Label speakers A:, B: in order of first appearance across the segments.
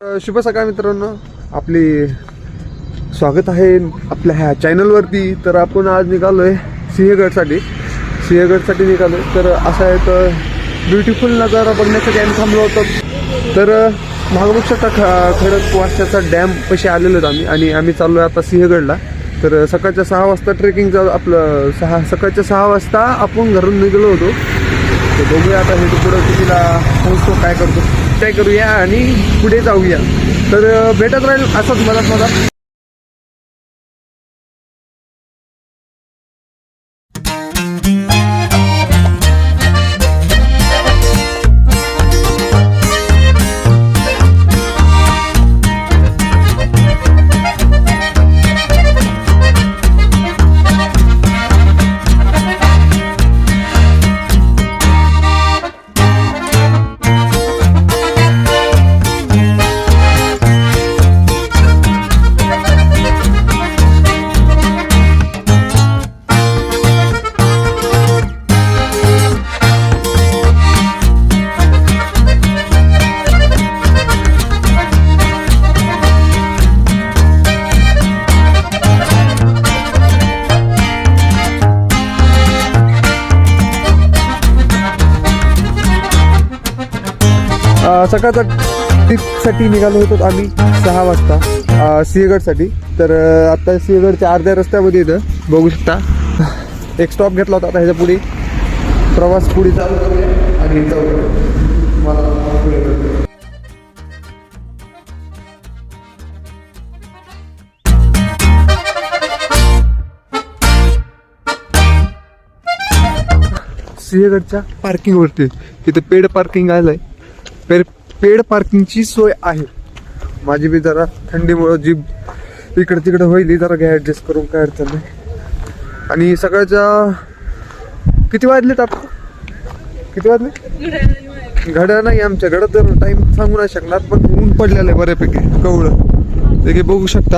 A: शुभ सकाळ मित्रांनो, आपले स्वागत आहे आपल्या ह्या चॅनलवरती. तर आपण आज निघालोय सिंहगडसाठी निघालोय. तर असा आहे तर ब्युटिफुल नजारा बघण्यासाठी आम्ही थांबलो होतो. तर मागमुक्षाचा खडक वारशाचा डॅम पैसे आलेलो आम्ही आणि आम्ही चाललोय आता सिंहगडला. तर सकाळच्या 6 वाजता ट्रेकिंगचं आपलं सकाळच्या 6 वाजता आपण घरून निघालो होतो. तर बघूया आता हे पुढं कितीला पोहोचतो, काय करतो काय करूया आणि पुढे जाऊया. तर भेटत राहील असंच मला सकाळचा ट्रिपसाठी निघालो होतो आम्ही 6 वाजता सिंहगडसाठी. तर आता सिंहगडच्या अर्ध्या रस्त्यामध्ये इथं बघू शकता एक स्टॉप घेतला होता. आता ह्याच्या पुढे प्रवास पुढे चालू करूया आणि सिंहगडच्या पार्किंगवरती इथे पेड पार्किंग आलंय. पेड पार्किंगची सोय आहे. माझी बी जरा थंडीमुळं जीभ इकडे तिकडे होईल, जरा घ्या ऍडजस्ट करून, काय अडचण नाही. आणि सकाळच्या किती वाजलेत आपण? किती वाजले? घड्याळ नाही आमच्या घरात, जर टाइम सांगू नाही शकणार, पण ऊन पडलेलं आहे बऱ्यापैकी कवळं. ते बघू शकता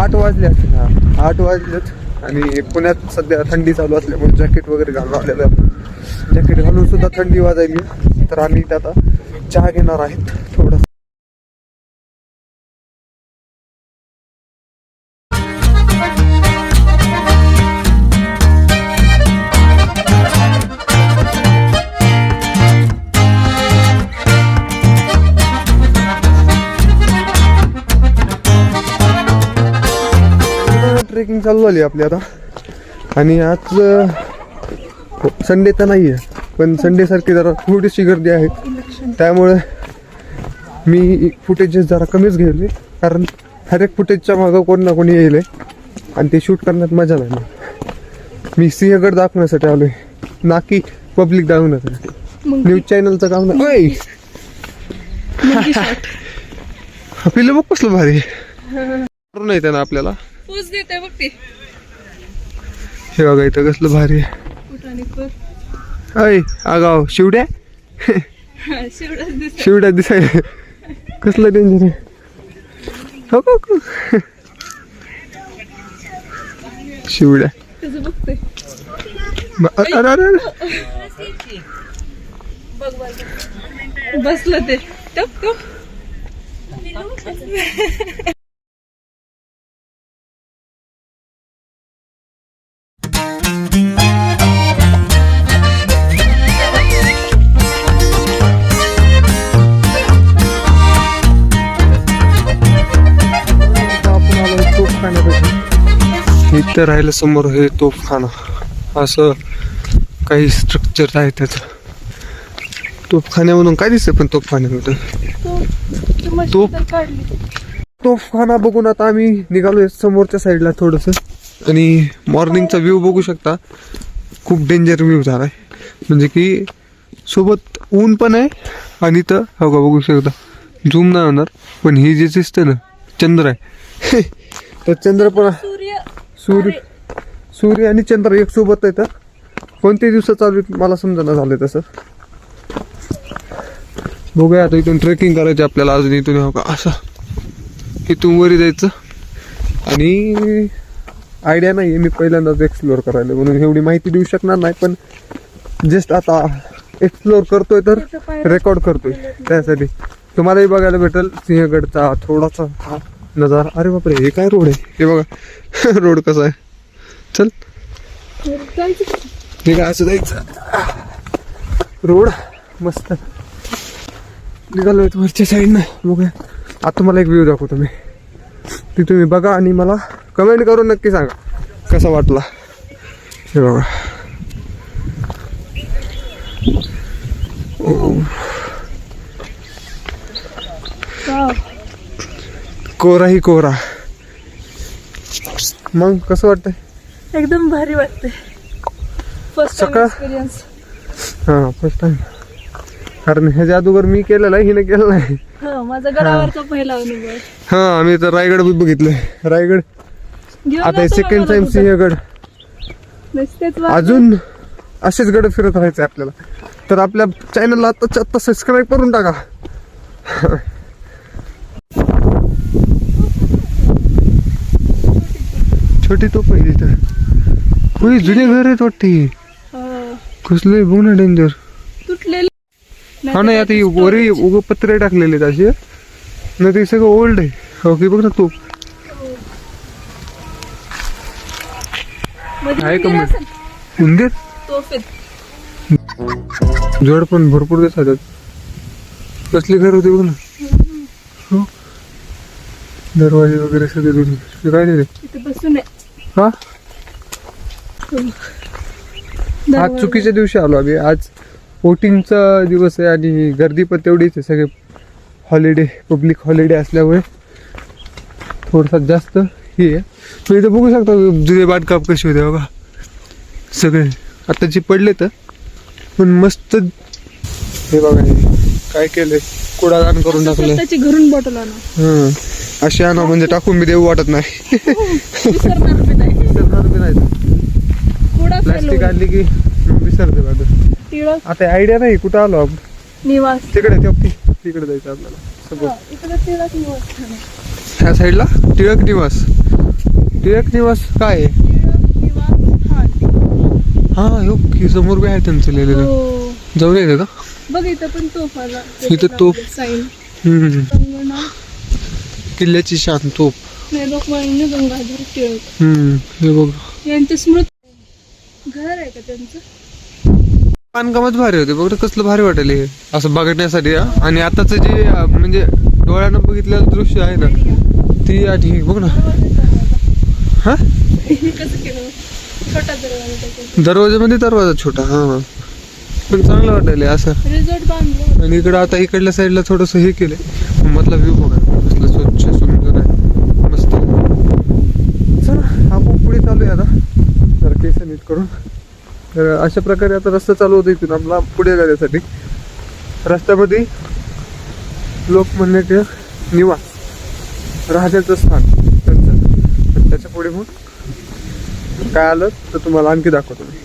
A: 8 वाजले असतील. 8 वाजलेत आणि पुण्यात सध्या थंडी चालू असल्यामुळे जॅकेट वगैरे घालून आलेलं आहे. जॅकेट घालून सुद्धा थंडी वाजायली. तर आम्ही इथे आता चहा घेणार आहेत थोडं. ट्रेकिंग चालू झाली आपली आता. आणि आज संडे तर नाही आहे, पण संडे सारखी जरा थोडीशी गर्दी आहे. त्यामुळे मी फुटेजेस जरा कमीच घेतले, कारण हर एक फुटेजच्या मागं कोण ना कोणी येईल आणि ते शूट करण्यात मजा नाही. मी सिंहगड दाखवण्यासाठी आलोय, ना की पब्लिक दाखवण्यासाठी. न्यूज चॅनलचं काम नाही. पिलं बघ कसलं भारी नाही त्यानं आपल्याला. हे बघा इथं कसलं भारी आहे. अय आगाव शिवड्या शिवड्या दिसाय कसलं डेंजर आहे. हो शिवड्या
B: बसलं ते
A: इथं राहिलं समोर हे तोफखाना, असं काही स्ट्रक्चर आहे त्याचं. तोफखान्यामधून काय दिसतं, पण तोफखान्यामधून तोफखाना बघून आता आम्ही निघालोय समोरच्या साईडला थोडंसं. आणि मॉर्निंगचा व्ह्यू बघू शकता, खूप डेंजर व्ह्यू झाला आहे. म्हणजे की सोबत ऊन पण आहे आणि इथं हो का बघू शकता, झूम नाही होणार पण ही जे दिसतं ना चंद्र आहे तर चंद्र पण सूर्य आणि चंद्र एक सोबत आहे. तर कोणते दिवस चालू मला समजना झालं तसं. बघूया आता इथून ट्रेकिंग करायची आपल्याला. अजून इथून हो का असं इथून वरी जायचं आणि आयडिया नाही आहे, मी पहिल्यांदाच एक्सप्लोअर करायला म्हणून एवढी माहिती देऊ शकणार नाही. पण जस्ट आता एक्सप्लोर करतोय तर रेकॉर्ड करतोय त्यासाठी. तुम्हालाही बघायला भेटेल सिंहगडचा थोडासा हा नजारा. अरे बापरे, हे काय रोड आहे हे बघा. रोड कसा आहे. चल हे काय असं जायचं रोड मस्त निघालोय वरच्या साईडनं. बघूया आता तुम्हाला एक व्ह्यू दाखवतो मी, ती तुम्ही बघा आणि मला कमेंट करून नक्की सांगा कसा वाटला. हे बघा कोरा ही कोरा. मग कसं वाटतंय?
B: एकदम भारी वाटतंय. फर्स्ट टाइम
A: सकाळ-
B: एक्सपिरियन्स.
A: हा फर्स्ट टाइम. कारण हे जादूगर मी केलेलं आहे, हिने केलं नाही.
B: हो, माझा गडावरचा पहिला अनुभव.
A: हा आम्ही तर रायगड बी बघितलंय. रायगड
B: घेऊन
A: आता
B: जातो
A: सेकंड
B: मला
A: टाइम
B: कुठं.
A: सिंहगड.
B: नुसतेच वाट-
A: अजून असेच गड फिरत राहायचे आपल्याला. तर आपल्या चॅनलला आत्ताच्या आत्ता सबस्क्राईब करून टाका. छोटी तोप आहे तिथं. होय जुने घर आहेत वाटते.
B: हो,
A: कसले बघ ना डेंजर.
B: तुटलेलं.
A: हा नाही आता वरी उग पत्रे टाकलेले आहेत असे. नाही ते सगळं ओल्ड आहे. हो की बघ ना तोप
B: मध्ये
A: आहे का
B: मंदिर
A: मग?
B: असेल.
A: उंदीर
B: तोफेत.
A: जड पण भरपूर दिसतात. कसले घर होते बघ ना. हो दरवाजे वगैरे सगळे जुने. हे काय नाही रे.
B: तिथे बसून आहे.
A: हा
B: हो.
A: आज
B: दरवाजा.
A: चुकीच्या दिवशी आलो आम्ही. आज वोटिंगचा दिवस आहे आणि गर्दी पण तेवढीच आहे. सगळे हॉलिडे पब्लिक हॉलिडे असल्यामुळे थोडसा जास्त हे आहे. मी इथं बघू शकता जुने बांधकाम कसे होते बघा सगळे. आताचे पडले तर पण मस्त. हे बघा हे काय केलंय, कुडादान करून टाकलंय.
B: स्वतःची घरून बॉटल आणा.
A: हं अशी आणा म्हणजे टाकून बी देऊ वाटत नाही.
B: विसरणार बी नाही.
A: विसरणार बी नाही.
B: कुडा
A: प्लास्टिक
B: फेलो.
A: आणली की विसरते माझं.
B: टिळक
A: आता आयडिया नाही कुठं आलो आपण.
B: निवास.
A: तिकडे तिकडे जायचं आपल्याला सगळं.
B: हा, इकडे टिळक निवास छान आहे.
A: ह्या साईडला टिळक निवास. टिळक निवास काय आहे?
B: टिळक निवास छान.
A: हा हो की समोर बी आहे त्यांचं लिहिलेलं.
B: हो,
A: जाऊन येते का?
B: बघ इथं पण तोफ आला.
A: इथं तोफ.
B: साईन.
A: हम्म.
B: कंगना.
A: किल्ल्याची शान तोप.
B: नाही, लोकमान्य गंगाधर टिळक
A: हे बघ
B: यांचे स्मृती घर आहे का त्यांचं?
A: बांधकामच भारी होते बघ कसलं भारी वाटेल हे असं बघण्यासाठी. हा. आणि आताच जे म्हणजे डोळ्यानं बघितलेलं दृश्य आहे ना ती आणि हे बघ ना. हा
B: कसं केलं? छोटा दरवाजा त्याच्यात.
A: दरवाजामध्ये दरवाजा छोटा. हा पण चांगलं वाटायला असं.
B: रिसॉर्ट बांधलं.
A: आणि इकडं आता इकडल्या साईडला थोडस हे केलंय. मधला व्ह्यू बघा कसलं स्वच्छ सुंदर आहे मस्त. चला आपण पुढे चालू आहे आता जरा केस नीट करून. तर अशा प्रकारे आता रस्ता चालू होता इथून आपला पुढे जाण्यासाठी. रस्त्यामध्ये लोकमान्य निवास राहण्याचं स्थान त्यांचं. आणि त्याच्या पुढे मग काय आलं तर तुम्हाला आणखी दाखवतो मी.